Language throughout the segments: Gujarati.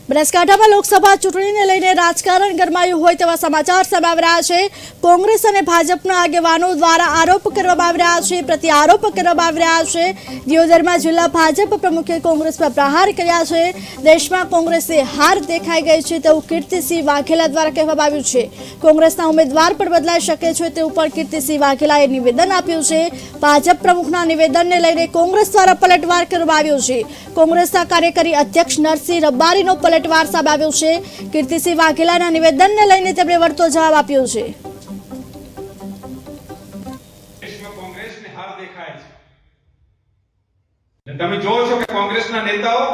બનાસકાંઠામાં લોકસભા ચૂંટણીને લઈને રાજકારણ ગરમાયું હોય તેવા સમાચાર સામે આવી રહ્યા છે। કોંગ્રેસ અને ભાજપના આગેવાનો દ્વારા આરોપ કરવામાં આવી રહ્યા છે, પ્રતિ આરોપ કરવામાં આવી રહ્યા છે। દિયોદરમાં જિલ્લા ભાજપ પ્રમુખે કોંગ્રેસ પર પ્રહાર કર્યા છે। દેશમાં કોંગ્રેસે હાર દેખાઈ ગઈ છે તેવું કીર્તિસિંહ વાઘેલા દ્વારા કહેવામાં આવ્યું છે। કોંગ્રેસના ઉમેદવાર પણ બદલાઈ શકે છે તેવું પણ કીર્તિસિંહ વાઘેલાએ નિવેદન આપ્યું છે। ભાજપ પ્રમુખના નિવેદનને લઈને કોંગ્રેસ દ્વારા પલટવાર કરવામાં આવ્યો છે। કોંગ્રેસના કાર્યકારી અધ્યક્ષ નરસિંહ રબારીનો પલટવાર સામે આવ્યો છે। કીર્તિસિંહ વાઘેલાના નિવેદનને લઈને તેમણે વળતો જવાબ આપ્યો છે। દેશમાં કોંગ્રેસને હાર દેખાય છે। તમે જોવો છો કે કોંગ્રેસના નેતાઓ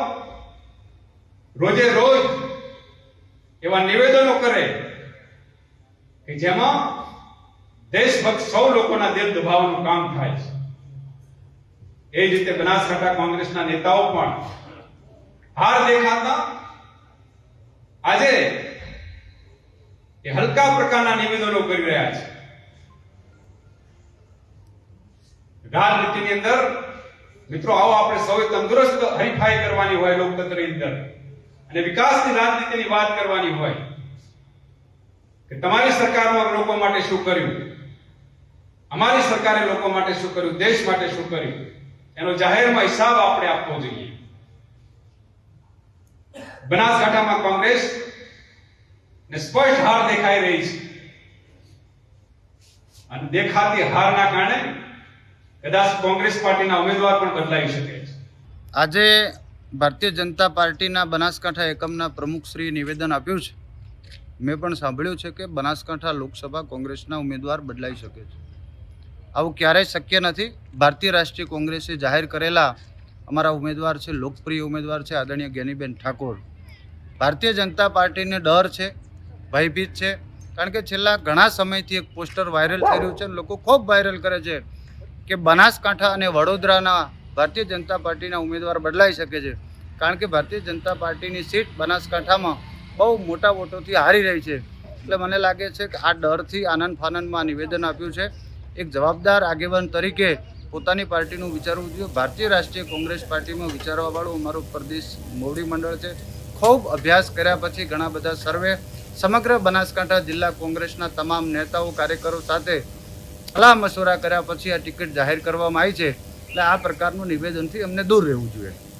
રોજે રોજ એવા નિવેદનો કરે કે જેમાં દેશભક્ત સૌ લોકોના દિલ દબાવવાનું કામ થાય છે। એ જ રીતે બનાસકાંઠા કોંગ્રેસના નેતાઓ પણ હાર દેખાતા આજે એ હલકા પ્રકારના નિવેદનો કરી રહ્યા છે। રાજનીતિની અંદર મિત્રો આવો આપણે સૌએ તંદુરસ્ત હરીફાઈ કરવાની હોય લોકતંત્રની અંદર અને વિકાસની રાજનીતિની વાત કરવાની હોય કે તમારી સરકારમાં લોકો માટે શું કર્યું, અમારી સરકારે લોકો માટે શું કર્યું, દેશ માટે શું કર્યું, એનો જાહેરમાં હિસાબ આપણે આપવો જોઈએ। બનાસકાંઠામાં કોંગ્રેસ ને સ્પષ્ટ હાર દેખાઈ રહી છે અને દેખાતી હારના કારણે કદાચ કોંગ્રેસ પાર્ટીના ઉમેદવાર પણ બદલાઈ શકે છે। આજે ભારતીય જનતા પાર્ટીના બનાસકાંઠા એકમના પ્રમુખશ્રીએ નિવેદન આપ્યું છે। મેં પણ સાંભળ્યું છે કે બનાસકાંઠા લોકસભા કોંગ્રેસના ઉમેદવાર બદલાઈ શકે છે। આવું ક્યારેય શક્ય નથી। ભારતીય રાષ્ટ્રીય કોંગ્રેસે જાહેર કરેલા અમારા ઉમેદવાર છે, લોકપ્રિય ઉમેદવાર છે આદરણીય જ્ઞાનીબેન ઠાકોર। ભારતીય જનતા પાર્ટીને ડર છે, ભયભીત છે, કારણ કે છેલ્લા ઘણા સમયથી એક પોસ્ટર વાયરલ થઈ રહ્યું છે અને લોકો ખૂબ વાયરલ કરે છે કે બનાસકાંઠા અને વડોદરાના ભારતીય જનતા પાર્ટીના ઉમેદવાર બદલાઈ શકે છે, કારણ કે ભારતીય જનતા પાર્ટીની સીટ બનાસકાંઠામાં બહુ મોટા વોટોથી હારી રહી છે। એટલે મને લાગે છે કે આ ડરથી આનંદ ફાનંદમાં નિવેદન આપ્યું છે। એક જવાબદાર આગેવાન તરીકે પોતાની પાર્ટીનું વિચારવું જોઈએ। ભારતીય રાષ્ટ્રીય કોંગ્રેસ પાર્ટીમાં વિચારવાવાળું અમારું પ્રદેશ મોવડી મંડળ છે। ખૂબ અભ્યાસ કર્યા પછી ઘણા બધા સર્વે સમગ્ર બનાસકાંઠા જિલ્લા કોંગ્રેસના તમામ નેતાઓ કાર્યકરો સાથે સલાહ મશવરા કર્યા પછી આ ટિકિટ જાહેર કરવામાં આવી છે। એટલે આ પ્રકારનું નિવેદનથી અમને દૂર રહેવું જોઈએ।